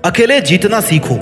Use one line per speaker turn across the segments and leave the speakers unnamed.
अकेले जीतना सीखो।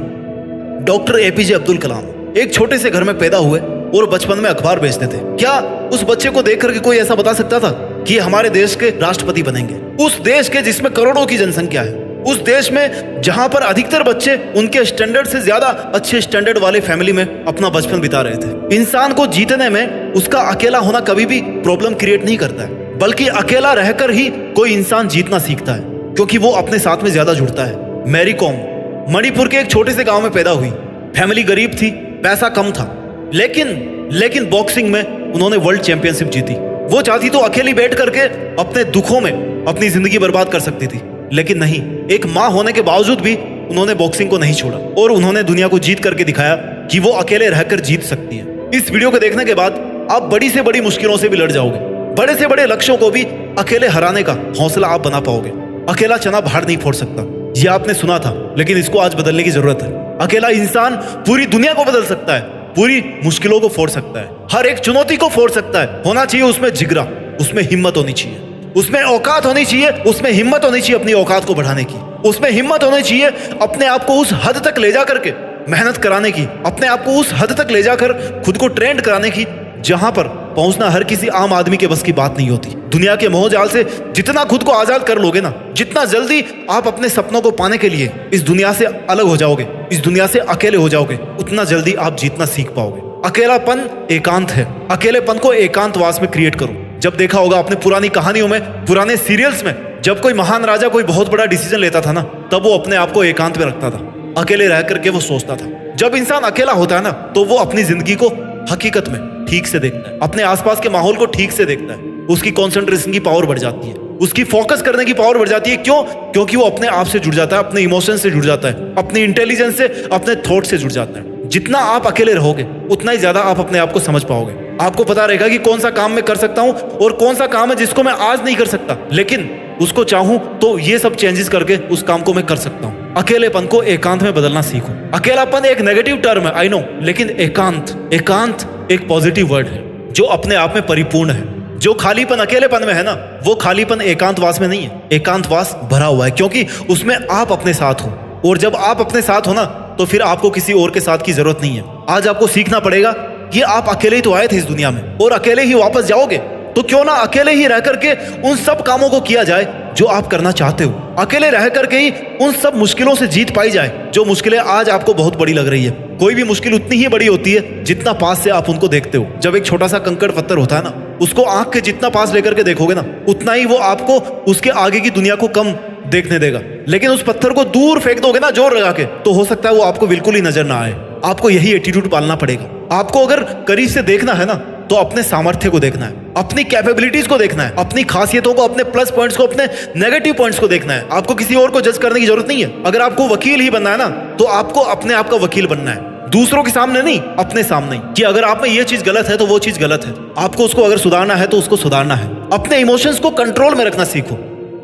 डॉक्टर एपीजे अब्दुल कलाम एक छोटे से घर में पैदा हुए और बचपन में अखबार बेचते थे। क्या उस बच्चे को देख करके कोई ऐसा बता सकता था कि हमारे देश के राष्ट्रपति बनेंगे? उस देश के जिसमें करोड़ों की जनसंख्या है, उस देश में जहां पर अधिकतर बच्चे उनके स्टैंडर्ड से ज्यादा अच्छे स्टैंडर्ड वाले फैमिली में अपना बचपन बिता रहे थे। इंसान को जीतने में उसका अकेला होना कभी भी प्रॉब्लम क्रिएट नहीं करता है, बल्कि अकेला रहकर ही कोई इंसान जीतना सीखता है, क्योंकि वो अपने साथ में ज्यादा जुड़ता है। मैरी कॉम मणिपुर के एक छोटे से गांव में पैदा हुई। फैमिली गरीब थी, पैसा कम था, लेकिन बॉक्सिंग में उन्होंने वर्ल्ड चैंपियनशिप जीती। वो चाहती तो अकेली बैठ करके अपने दुखों में अपनी जिंदगी बर्बाद कर सकती थी, लेकिन नहीं, एक माँ होने के बावजूद भी उन्होंने बॉक्सिंग को नहीं छोड़ा और उन्होंने दुनिया को जीत करके दिखाया कि वो अकेले रहकर जीत सकती है। इस वीडियो को देखने के बाद आप बड़ी से बड़ी मुश्किलों से भी लड़ जाओगे, बड़े से बड़े लक्ष्यों को भी अकेले हराने का हौसला आप बना पाओगे। अकेला चना बाहर नहीं फोड़ सकता, ये आपने सुना था, लेकिन इसको आज बदलने की जरूरत है। अकेला इंसान पूरी दुनिया को बदल सकता है, पूरी मुश्किलों को फोड़ सकता है, हर एक चुनौती को फोड़ सकता है। होना चाहिए उसमें जिगरा, उसमें हिम्मत होनी चाहिए, उसमें औकात होनी चाहिए, उसमें हिम्मत होनी चाहिए अपनी औकात को बढ़ाने की, उसमें हिम्मत होनी चाहिए अपने आप को उस हद तक ले जा करके मेहनत कराने की, अपने आप को उस हद तक ले जाकर खुद को ट्रेंड कराने की जहां पर पहुंचना हर किसी आम आदमी के बस की बात नहीं होती। दुनिया के मोहजाल से जितना खुद को आजाद कर लोगे ना, जितना जल्दी आप अपने सपनों को पाने के लिए इस दुनिया से अलग हो जाओगे, इस दुनिया से अकेले हो जाओगे, उतना जल्दी आप जीतना सीख पाओगे। अकेलापन एकांत है, अकेलेपन को एकांतवास में क्रिएट करो। जब देखा होगा अपने पुरानी कहानियों में, पुराने सीरियल्स में, जब कोई महान राजा कोई बहुत बड़ा डिसीजन लेता था ना, तब वो अपने आप को एकांत में रखता था, अकेले रह करके वो सोचता था। जब इंसान अकेला होता है ना, तो वो अपनी जिंदगी को हकीकत में ठीक से देखता है, अपने आसपास के माहौल को ठीक से देखता है। उसकी कंसंट्रेशन की पावर बढ़ जाती है, उसकी फोकस करने की पावर बढ़ जाती है। क्यों? क्योंकि वो अपने आप से जुड़ जाता है, अपने इमोशन से जुड़ जाता है, अपनी इंटेलिजेंस से, अपने थॉट से जुड़ जाता है। जितना आप अकेले रहोगे उतना ही ज्यादा आप अपने आप को समझ पाओगे। आपको पता रहेगा कि कौन सा काम मैं कर सकता हूं और कौन सा काम है जिसको मैं आज नहीं कर सकता, लेकिन उसको चाहूं तो ये सब चेंजेस करके उस काम को मैं कर सकता हूं। अकेलेपन को एकांत में बदलना सीखो। अकेलापन एक नेगेटिव टर्म है, आई नो, लेकिन एकांत एक पॉजिटिव वर्ड है जो अपने आप में परिपूर्ण है। जो खालीपन अकेलेपन में है ना, वो खालीपन एकांतवास में नहीं है, एकांतवास भरा हुआ है, क्योंकि उसमें आप अपने साथ हो। और जब आप अपने साथ हो ना, तो फिर आपको किसी और के साथ की जरूरत नहीं है। आज आपको सीखना पड़ेगा कि आप अकेले ही तो आए थे इस दुनिया में और अकेले ही वापस जाओगे, तो क्यों ना अकेले ही रह करके उन सब कामों को किया जाए जो आप करना चाहते हो। अकेले रह करके ही उन सब मुश्किलों से जीत पाई जाए जो मुश्किलें आज आपको बहुत बड़ी लग रही है। कोई भी मुश्किल उतनी ही बड़ी होती है जितना पास से आप उनको देखते हो। जब एक छोटा सा कंकड़ पत्थर होता है ना, उसको आंख के जितना पास लेकर के देखोगे ना, उतना ही वो आपको उसके आगे की दुनिया को कम देखने देगा। लेकिन उस पत्थर को दूर फेंक दोगे ना जोर लगा के, तो हो सकता है वो आपको बिल्कुल ही नजर ना आए। आपको यही एटीट्यूड पालना पड़ेगा। आपको अगर करीब से देखना है ना, तो अपने सामर्थ्य को देखना है, अपनी कैपेबिलिटीज को देखना है, अपनी खासियतों को, अपने प्लस पॉइंट्स को, अपने नेगेटिव पॉइंट्स को देखना है। आपको किसी और को जज करने की जरूरत नहीं है। अगर आपको वकील ही बनना है ना, तो आपको अपने आप का वकील बनना है, दूसरों के सामने नहीं, अपने सामने ही, कि अगर आप में ये चीज गलत है तो वो चीज गलत है। आपको उसको अगर सुधारना है तो उसको सुधारना है। अपने इमोशंस को कंट्रोल में रखना सीखो,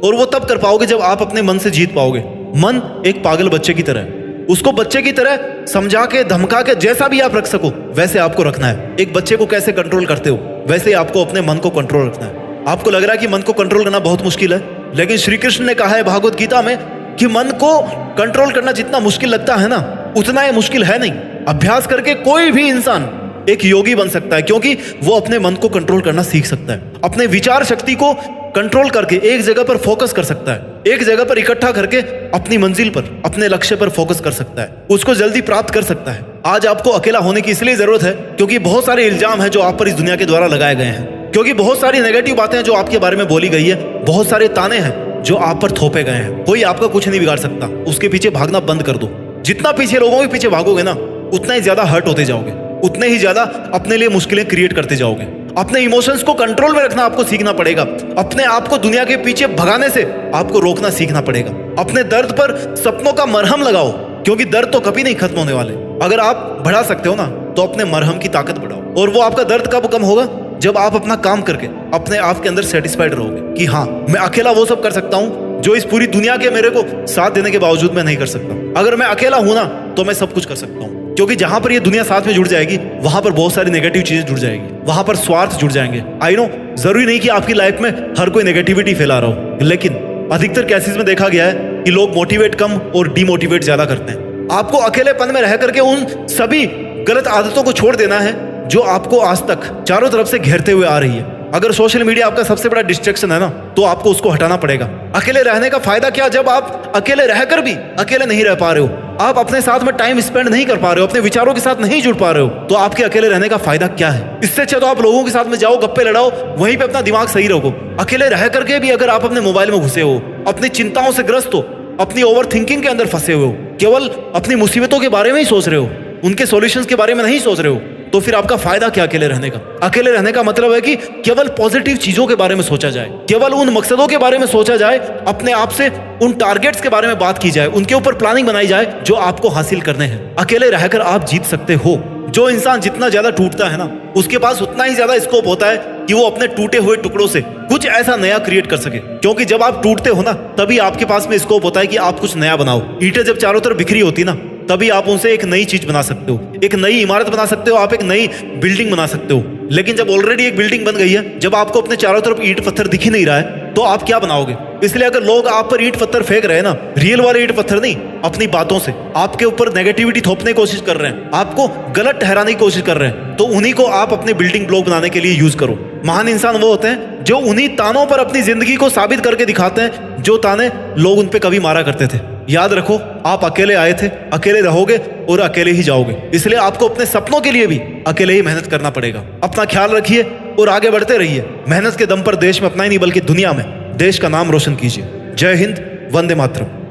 और वो तब कर पाओगे जब आप अपने मन से जीत पाओगे। मन एक पागल बच्चे की तरह है, उसको बच्चे की तरह समझा के, धमका के, जैसा भी आप रख सको वैसे आपको रखना है। एक बच्चे को कैसे कंट्रोल करते हो, वैसे आपको अपने मन को कंट्रोल रखना है। आपको लग रहा है कि मन को कंट्रोल करना बहुत मुश्किल है, लेकिन श्री कृष्ण ने कहा है भागवत गीता में कि मन को कंट्रोल करना जितना मुश्किल लगता है ना, उतना ये मुश्किल है नहीं। अभ्यास करके कोई भी इंसान एक योगी बन सकता है, क्योंकि वो अपने मन को कंट्रोल करना सीख सकता है। अपने विचार शक्ति को कंट्रोल करके एक जगह पर फोकस कर सकता है, एक जगह पर इकट्ठा करके अपनी मंजिल पर, अपने लक्ष्य पर फोकस कर सकता है, उसको जल्दी प्राप्त कर सकता है। आज आपको अकेला होने की इसलिए जरूरत है क्योंकि बहुत सारे इल्जाम हैं जो आप पर इस दुनिया के द्वारा लगाए गए हैं, क्योंकि बहुत सारी नेगेटिव बातें हैं जो आपके बारे में बोली गई है, बहुत सारे ताने हैं जो आप पर थोपे गए हैं। कोई आपका कुछ नहीं बिगाड़ सकता, उसके पीछे भागना बंद कर दो। जितना पीछे लोगों के पीछे भागोगे ना, उतना ही ज्यादा हर्ट होते जाओगे, उतने ही ज्यादा अपने लिए मुश्किलें क्रिएट करते जाओगे। अपने इमोशंस को कंट्रोल में रखना आपको सीखना पड़ेगा। अपने आप को दुनिया के पीछे भगाने से आपको रोकना सीखना पड़ेगा। अपने दर्द पर सपनों का मरहम लगाओ, क्योंकि दर्द तो कभी नहीं खत्म होने वाले। अगर आप बढ़ा सकते हो ना, तो अपने मरहम की ताकत बढ़ाओ। और वो आपका दर्द कब कम होगा? जब आप अपना काम करके अपने आप के अंदर सेटिस्फाइड रहोगे कि हाँ, मैं अकेला वो सब कर सकता हूँ जो इस पूरी दुनिया के मेरे को साथ देने के बावजूद मैं नहीं कर सकता। अगर मैं अकेला हूं ना, तो मैं सब कुछ कर सकता हूँ, क्योंकि जहां पर ये दुनिया साथ में जुड़ जाएगी, वहां पर बहुत सारी नेगेटिव चीजें जुड़ जाएगी, वहां पर स्वार्थ जुड़ जाएंगे। आई नो, जरूरी नहीं कि आपकी लाइफ में हर कोई नेगेटिविटी फैला रहा हो, लेकिन अधिकतर केसेस में देखा गया है कि लोग मोटिवेट कम और डीमोटिवेट ज्यादा करते हैं। आपको अकेलेपन में रह करके उन सभी गलत आदतों को छोड़ देना है जो आपको आज तक चारों तरफ से घेरते हुए आ रही है। अगर सोशल मीडिया आपका सबसे बड़ा डिस्ट्रैक्शन है ना, तो आपको उसको हटाना पड़ेगा। अकेले रहने का फायदा क्या, जब आप अकेले रहकर भी अकेले नहीं रह पा रहे हो, आप अपने साथ में टाइम स्पेंड नहीं कर पा रहे हो, अपने विचारों के साथ नहीं जुड़ पा रहे हो, तो आपके अकेले रहने का फायदा क्या है? इससे अच्छा तो आप लोगों के साथ में जाओ, गप्पे लड़ाओ, वहीं पे अपना दिमाग सही रखो। अकेले रह करके भी अगर आप अपने मोबाइल में घुसे हो, अपनी चिंताओं से ग्रस्त हो, अपनी ओवर थिंकिंग के अंदर फंसे हुए हो, केवल अपनी मुसीबतों के बारे में ही सोच रहे हो, उनके सॉल्यूशंस के बारे में नहीं सोच रहे हो, तो फिर आपका फायदा क्या अकेले रहने का? अकेले रहने का मतलब है कि केवल पॉजिटिव चीजों के बारे में सोचा जाए, केवल उन मकसदों के बारे में सोचा जाए, अपने आप से उन टारगेट्स के बारे में बात की जाए, उनके ऊपर प्लानिंग बनाई जाए जो आपको हासिल करने हैं। अकेले रहकर आप जीत सकते हो। जो इंसान जितना ज्यादा टूटता है ना, उसके पास उतना ही ज्यादा स्कोप होता है कि वो अपने टूटे हुए टुकड़ों से कुछ ऐसा नया क्रिएट कर सके। क्योंकि जब आप टूटते हो ना, तभी आपके पास में स्कोप होता है कि आप कुछ नया बनाओ। ईंटें जब चारों तरफ बिखरी होती ना, तभी आप उनसे एक नई चीज बना सकते हो, एक नई इमारत बना सकते हो, आप एक नई बिल्डिंग बना सकते हो। लेकिन जब ऑलरेडी एक बिल्डिंग बन गई है, जब आपको अपने चारों तरफ ईंट पत्थर दिख ही नहीं रहा है, तो आप क्या बनाओगे? इसलिए अगर लोग आप पर ईंट पत्थर फेंक रहे हैं ना, रियल वाले ईंट पत्थर नहीं, अपनी बातों से आपके ऊपर नेगेटिविटी थोपने की कोशिश कर रहे हैं, आपको गलत ठहराने की कोशिश कर रहे हैं, तो उन्हीं को आप अपने बिल्डिंग ब्लॉक बनाने के लिए यूज करो। महान इंसान वो होते हैं जो उन्हीं तानों पर अपनी जिंदगी को साबित करके दिखाते हैं जो ताने लोग उन पे कभी मारा करते थे। याद रखो, आप अकेले आए थे, अकेले रहोगे और अकेले ही जाओगे। इसलिए आपको अपने सपनों के लिए भी अकेले ही मेहनत करना पड़ेगा। अपना ख्याल रखिए और आगे बढ़ते रहिए। मेहनत के दम पर देश में अपना ही नहीं बल्कि दुनिया में देश का नाम रोशन कीजिए। जय हिंद, वंदे मातरम।